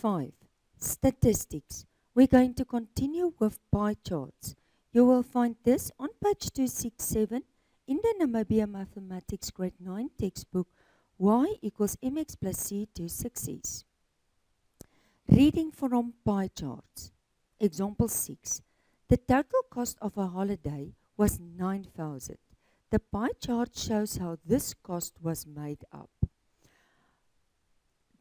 5, statistics. We're going to continue with pie charts. You will find this on page 267 in the Namibian Mathematics Grade 9 textbook, y equals mx plus c to success. Reading from pie charts. Example 6. The total cost of a holiday was 9,000. The pie chart shows how this cost was made up.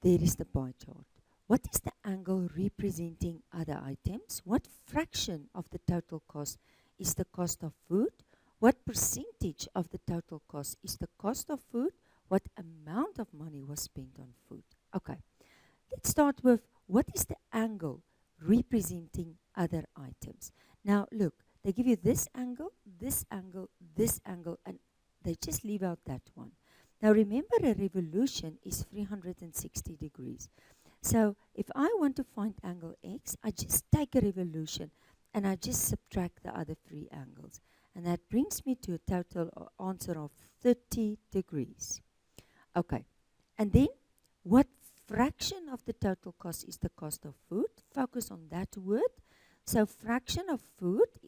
There is the pie chart. What is the angle representing other items? What fraction of the total cost is the cost of food? What percentage of the total cost is the cost of food? What amount of money was spent on food? Okay, let's start with what is the angle representing other items. Now look, they give you this angle, and they just leave out that one. Now remember, a revolution is 360 degrees. So if I want to find angle x, I just take a revolution and I just subtract the other three angles. And that brings me to a total answer of 30 degrees. Okay, and then what fraction of the total cost is the cost of food? Focus on that word. So fraction of food,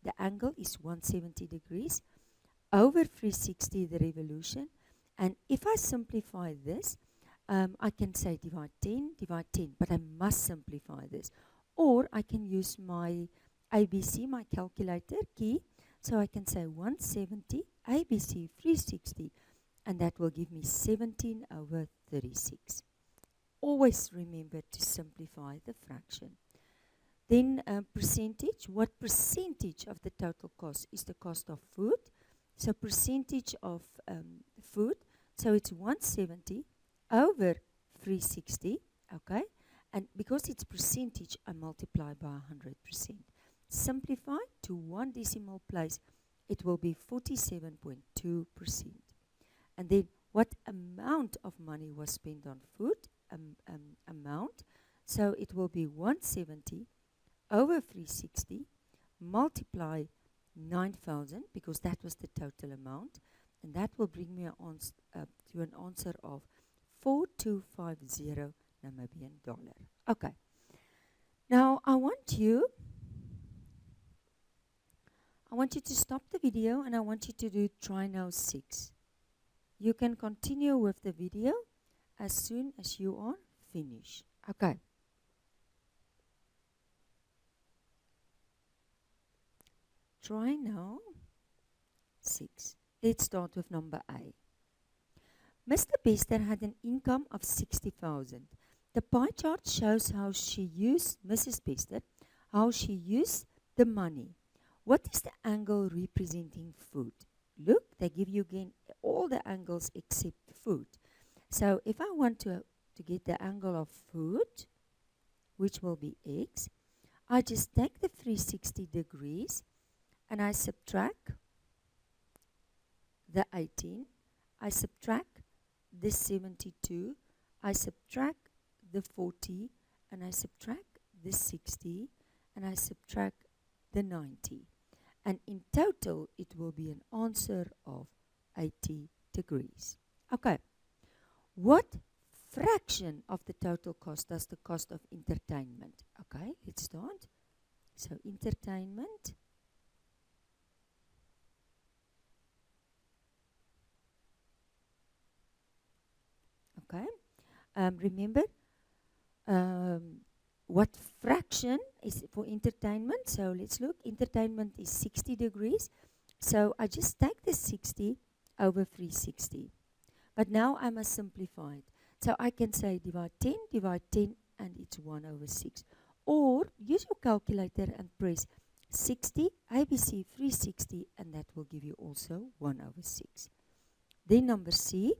the angle is 170 degrees over 360, the revolution. And if I simplify this, I can say divide 10, but I must simplify this. Or I can use my ABC, my calculator key. So I can say 170, ABC 360, and that will give me 17 over 36. Always remember to simplify the fraction. Then percentage. What percentage of the total cost is the cost of food? So percentage of food. So it's 170 over 360, okay? And because it's percentage, I multiply by 100%. Simplify to one decimal place, it will be 47.2%. And then what amount of money was spent on food? Amount. So it will be 170 over 360, multiply 9,000, because that was the total amount. And that will bring me to an answer of 4250 Namibian dollar. Okay. Now I want you to stop the video and I want you to do try now 6. You can continue with the video as soon as you are finished. Okay. Try now 6. Let's start with number A. Mr. Bester had an income of 60,000. The pie chart shows how she used, Mrs. Bester, how she used the money. What is the angle representing food? Look, they give you again all the angles except food. So if I want to get the angle of food, which will be x, I just take the 360 degrees and I subtract the 18, I subtract the 72, I subtract the 40, and I subtract the 60, and I subtract the 90. And in total, it will be an answer of 80 degrees. Okay. What fraction of the total cost does the cost of entertainment? Okay, let's start. So entertainment. Okay. Remember, what fraction is for entertainment? So let's look. Entertainment is 60 degrees. So I just take the 60 over 360. But now I must simplify it. So I can say divide 10, and it's 1 over 6. Or use your calculator and press 60, ABC 360, and that will give you also 1 over 6. Then number C.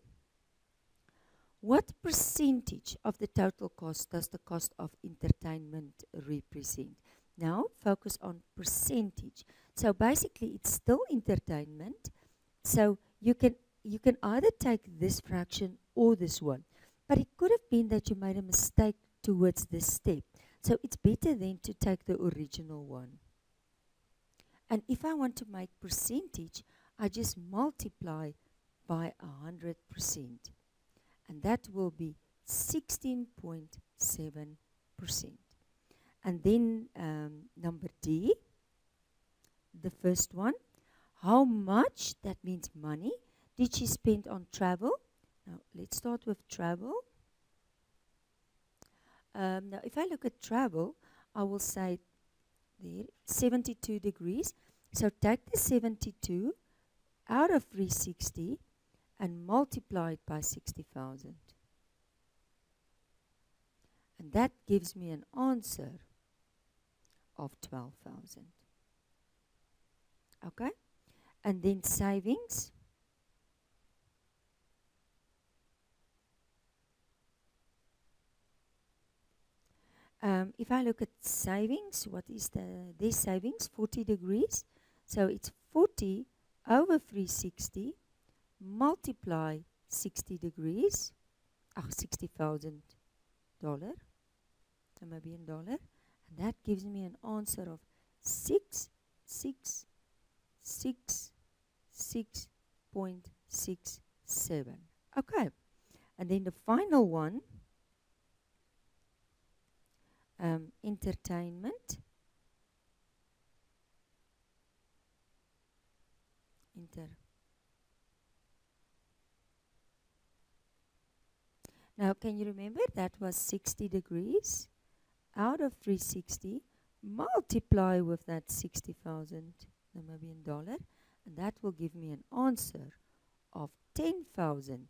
What percentage of the total cost does the cost of entertainment represent? Now focus on percentage. So basically it's still entertainment. So you can either take this fraction or this one. But it could have been that you made a mistake towards this step. So it's better then to take the original one. And if I want to make percentage, I just multiply by 100%. And that will be 16.7%. 12%. And then number D, the first one, how much, that means money, did she spend on travel? Now, let's start with travel. Now, if I look at travel, I will say there, 72 degrees. So take the 72 out of 360 and multiply it by 60,000. And that gives me an answer of 12,000. Okay? And then savings. If I look at savings, what is their savings? 40 degrees. So it's 40 over 360 multiply 60 degrees. $60,000, Namibian dollar. And that gives me an answer of 666.67. Okay. And then the final one, entertainment. Now, can you remember that was 60 degrees out of 360, multiply with that 60,000 Namibian dollar, and that will give me an answer of 10,000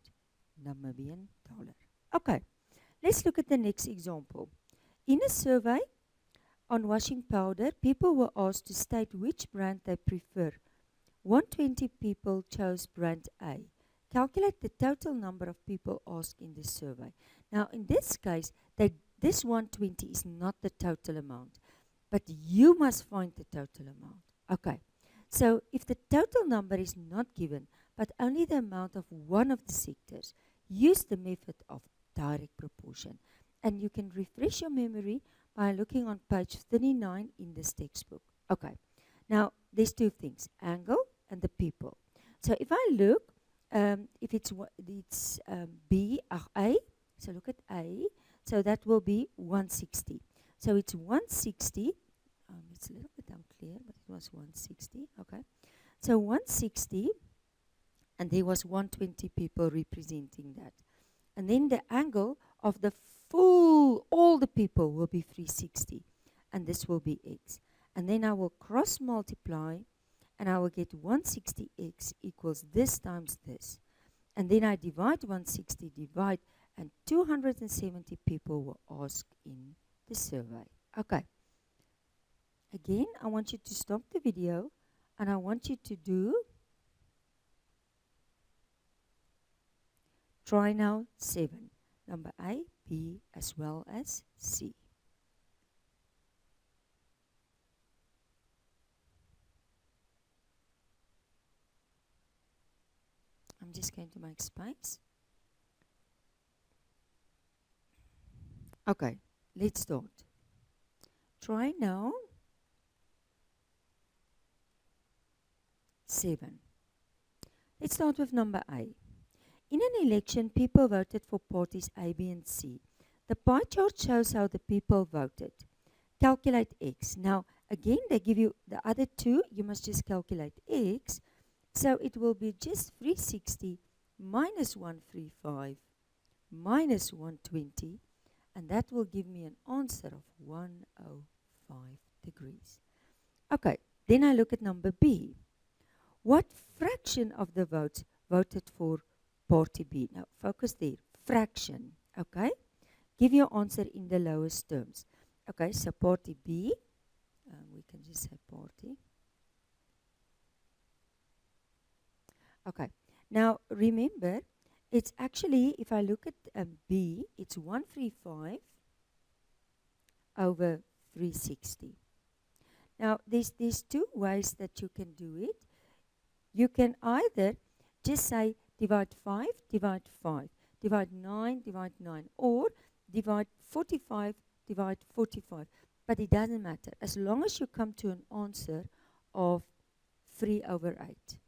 Namibian dollar. Okay, let's look at the next example. In a survey on washing powder, people were asked to state which brand they prefer. 120 people chose brand A. Calculate the total number of people asked in this survey. Now, in this case, this 120 is not the total amount, but you must find the total amount. Okay, so if the total number is not given, but only the amount of one of the sectors, use the method of direct proportion. And you can refresh your memory by looking on page 39 in this textbook. Okay, now there's two things, angle and the people. So if I look, if it's B, A, so look at A, so that will be 160. So it's 160, it's a little bit unclear, but it was 160, okay. So 160, and there was 120 people representing that. And then the angle of the full, all the people will be 360, and this will be x. And then I will cross multiply, and I will get 160x equals this times this. And then I divide 160, divide, and 270 people were asked in the survey. Okay. Again, I want you to stop the video, and I want you to do try now 7. Number A, B, as well as C. I'm just going to make space. Okay, let's start. Try now 7. Let's start with number A. In an election, people voted for parties A, B, and C. The pie chart shows how the people voted. Calculate X. Now, again, they give you the other two. You must just calculate X. So it will be just 360 minus 135 minus 120. And that will give me an answer of 105 degrees. Okay, then I look at number B. What fraction of the votes voted for party B? Now, focus there. Fraction, okay? Give your answer in the lowest terms. Okay, so party B, we can just say party. Okay, now remember, it's actually, if I look at B, it's 135 over 360. Now, there's two ways that you can do it. You can either just say divide 5, divide 5, divide 9, divide 9, or divide 45, divide 45. But it doesn't matter, as long as you come to an answer of 3 over 8.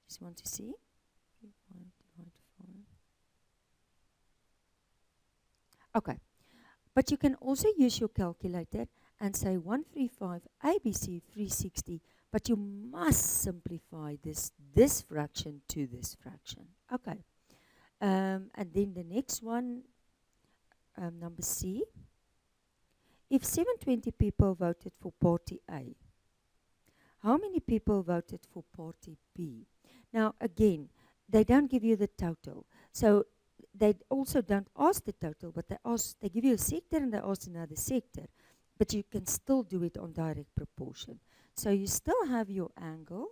Just want to see. Okay. But you can also use your calculator and say 135 ABC 360, but you must simplify this fraction to this fraction. Okay. And then the next one, number C. If 720 people voted for party A, how many people voted for party B? Now, again, they don't give you the total. So they also don't ask the total, but they give you a sector and they ask another sector. But you can still do it on direct proportion. So you still have your angle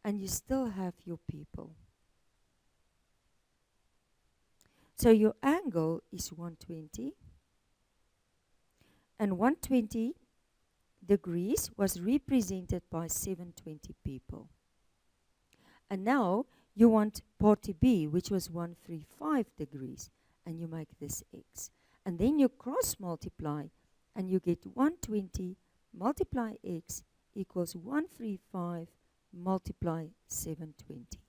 and you still have your people. So your angle is 120, and 120 degrees was represented by 720 people. And now you want party B, which was 135 degrees, and you make this x. And then you cross multiply, and you get 120 multiply x equals 135 multiply 720.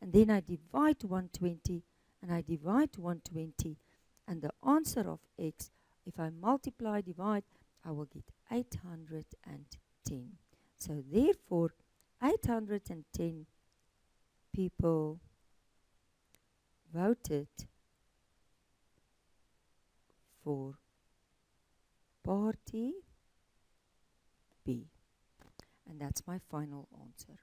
And then I divide 120, and I divide 120, and the answer of x, if I multiply, divide, I will get 810. So therefore, 810 people voted for party B. And that's my final answer.